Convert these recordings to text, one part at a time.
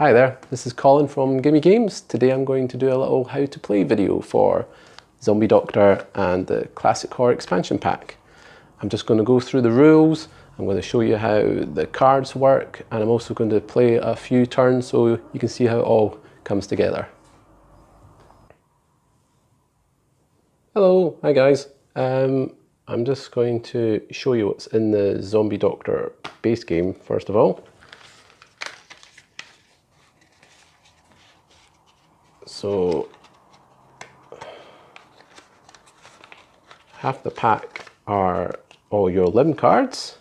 Hi there, this is Colin from Gimme Games. Today I'm going to do a little how to play video for Zombie Doctor and the Classic Horror expansion pack. I'm just going to go through the rules, I'm going to show you how the cards work, and I'm also going to play a few turns so you can see how it all comes together. Hello, hi guys. I'm just going to show you what's in the Zombie Doctor base game first of all. So half the pack are all your limb cards.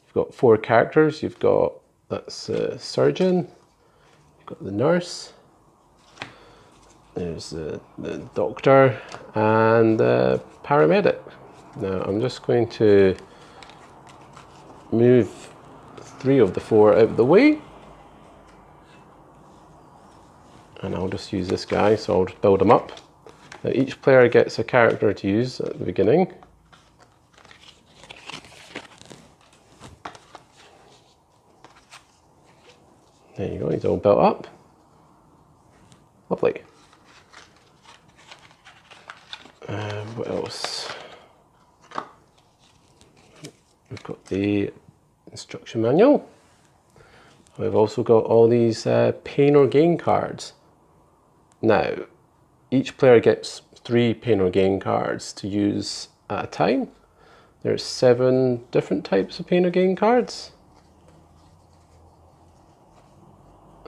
You've got 4 characters. You've got, that's a surgeon, you've got the nurse, there's the doctor, and the paramedic. Now I'm just going to move 3 of the 4 out of the way. And I'll just use this guy, so I'll just build him up. Now each player gets a character to use at the beginning. There you go, he's all built up. Lovely. What else? We've got the instruction manual. We've also got all these pain or gain cards. Now, each player gets 3 pain or gain cards to use at a time. There's 7 different types of pain or gain cards.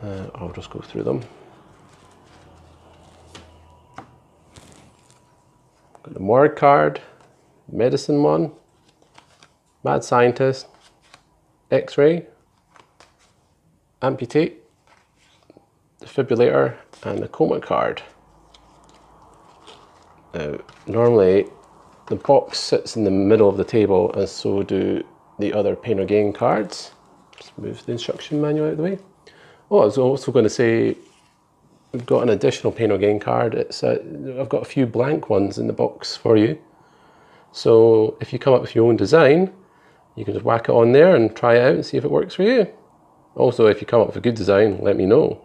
I'll just go through them. Got the morgue card, medicine one, mad scientist, X-ray, amputate, defibrillator, and the coma card. Now, normally the box sits in the middle of the table, and so do the other pain or gain cards. Just move the instruction manual out of the way. Oh, I was also going to say, we've got an additional pain or gain card. I've got a few blank ones in the box for you. So if you come up with your own design, you can just whack it on there and try it out and see if it works for you. Also, if you come up with a good design, let me know.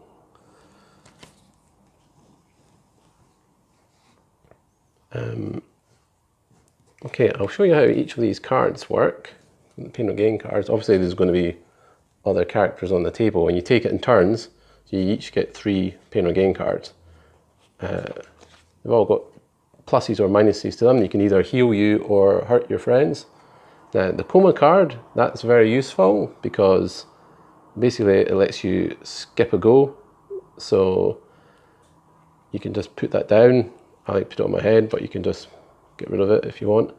Okay, I'll show you how each of these cards work. The pain or gain cards. Obviously, there's going to be other characters on the table, and you take it in turns. So you each get 3 pain or gain cards. They've all got pluses or minuses to them. You can either heal you or hurt your friends. Now, the coma card, that's very useful because basically it lets you skip a go. So you can just put that down. I like to put it on my head, but you can just get rid of it if you want.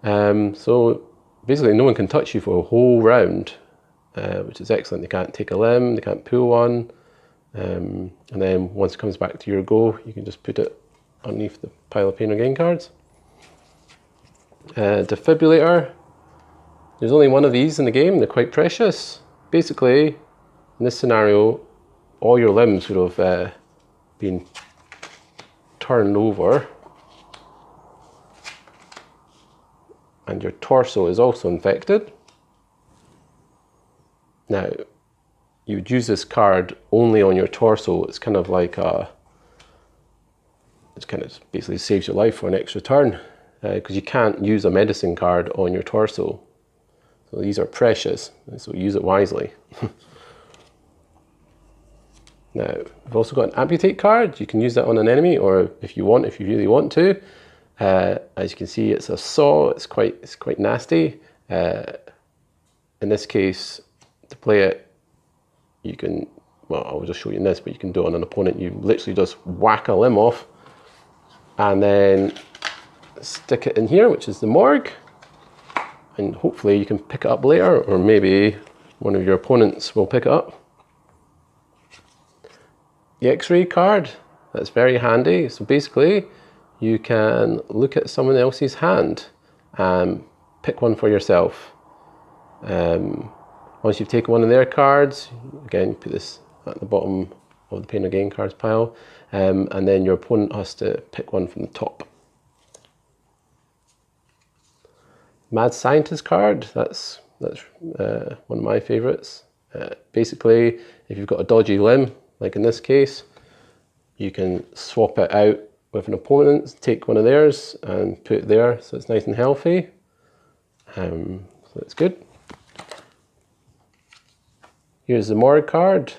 So basically no one can touch you for a whole round, which is excellent. They can't take a limb, they can't pull one. And then once it comes back to your go, you can just put it underneath the pile of pain or gain cards. Defibrillator. There's only one of these in the game. They're quite precious. Basically, in this scenario, all your limbs would have been turned over, and your torso is also infected. Now, you would use this card only on your torso. It's kind of like it kind of basically saves your life for an extra turn, because you can't use a medicine card on your torso. So these are precious, so use it wisely. Now, we've also got an amputate card. You can use that on an enemy, or if you really want to. As you can see, it's a saw. It's quite nasty. In this case, to play it, you can, well, I'll just show you in this, but you can do it on an opponent. You literally just whack a limb off, and then stick it in here, which is the morgue. And hopefully you can pick it up later, or maybe one of your opponents will pick it up. The X-ray card, that's very handy. So basically, you can look at someone else's hand and pick one for yourself. Once you've taken one of their cards, again, you put this at the bottom of the pain or gain cards pile, and then your opponent has to pick one from the top. Mad Scientist card, that's one of my favourites. Basically, if you've got a dodgy limb, like in this case, you can swap it out with an opponent, take one of theirs and put it there so it's nice and healthy. So that's good. Here's the Morgue card.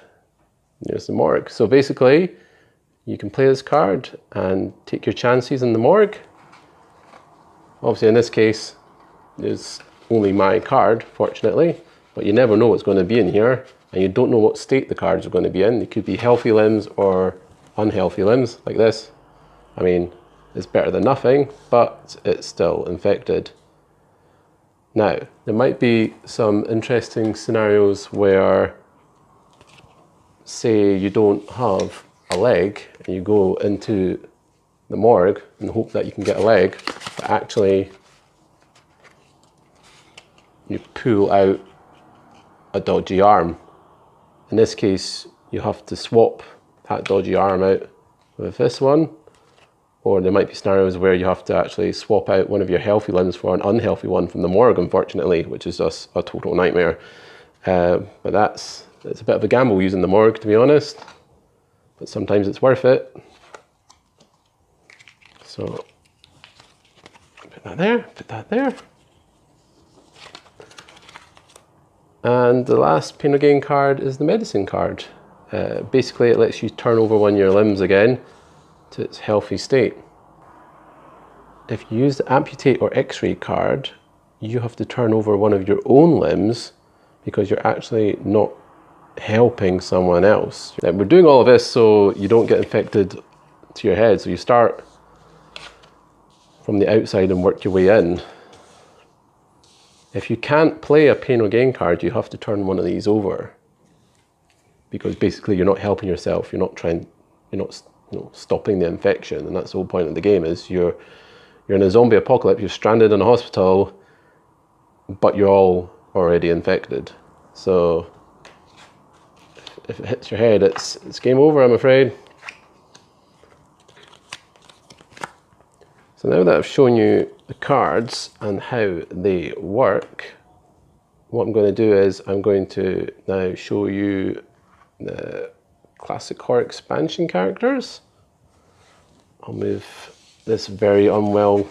There's the Morgue. So basically, you can play this card and take your chances in the Morgue. Obviously in this case, it's only my card, fortunately, but you never know what's going to be in here, and you don't know what state the cards are going to be in. They could be healthy limbs or unhealthy limbs, like this. I mean, it's better than nothing, but it's still infected. Now, there might be some interesting scenarios where, say you don't have a leg and you go into the morgue and hope that you can get a leg, but actually you pull out a dodgy arm. In this case, you have to swap that dodgy arm out with this one, or there might be scenarios where you have to actually swap out one of your healthy limbs for an unhealthy one from the morgue, unfortunately, which is just a total nightmare. But it's a bit of a gamble using the morgue, to be honest, but sometimes it's worth it. So put that there, put that there. And the last Pain or Gain card is the medicine card. Basically, it lets you turn over one of your limbs again to its healthy state. If you use the amputate or x-ray card, you have to turn over one of your own limbs because you're actually not helping someone else. And we're doing all of this so you don't get infected to your head. So you start from the outside and work your way in. If you can't play a Pain or Gain card, you have to turn one of these over, because basically you're not helping yourself. You're not stopping the infection, and that's the whole point of the game. Is you're in a zombie apocalypse. You're stranded in a hospital, but you're all already infected. So if it hits your head, it's game over, I'm afraid. So now that I've shown you the cards and how they work, what I'm going to do is I'm going to now show you the classic horror expansion characters. I'll move this very unwell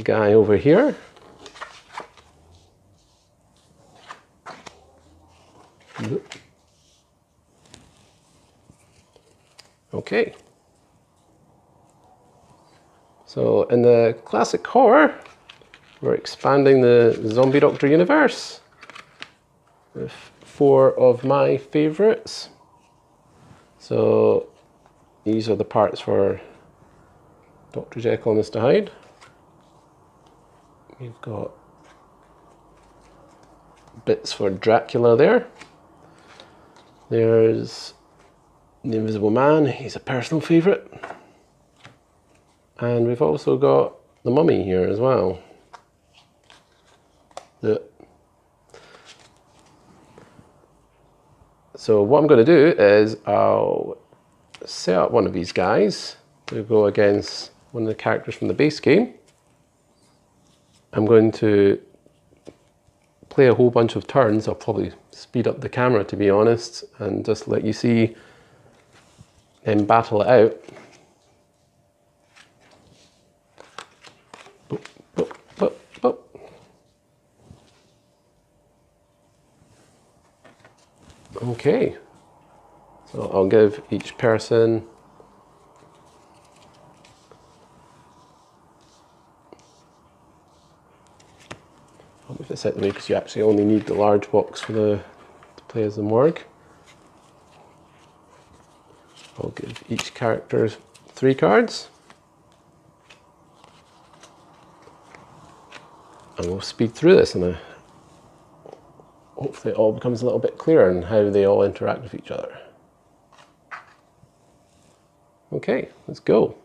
guy over here. Okay. So in the classic horror, we're expanding the Zombie Doctor universe with 4 of my favorites. So these are the parts for Dr. Jekyll and Mr. Hyde. We've got bits for Dracula there. There's the Invisible Man, he's a personal favourite. And we've also got the Mummy here as well. So what I'm going to do is I'll set up one of these guys to go against one of the characters from the base game. I'm going to play a whole bunch of turns. I'll probably speed up the camera, to be honest, and just let you see them battle it out. Okay, so I'll give each person I'll move this out of the way because you actually only need the large box for to play as the morgue. I'll give each character 3 cards. And we'll speed through this and hopefully it all becomes a little bit clearer in how they all interact with each other. Okay, let's go.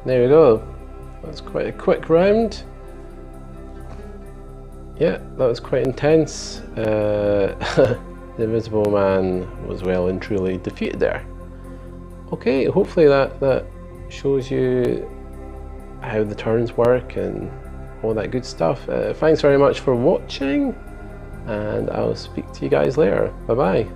there we go. That's quite a quick round. Yeah, that was quite intense. The Invisible Man was well and truly defeated there. Okay, hopefully that shows you how the turns work and all that good stuff. Thanks very much for watching, and I'll speak to you guys later. Bye bye.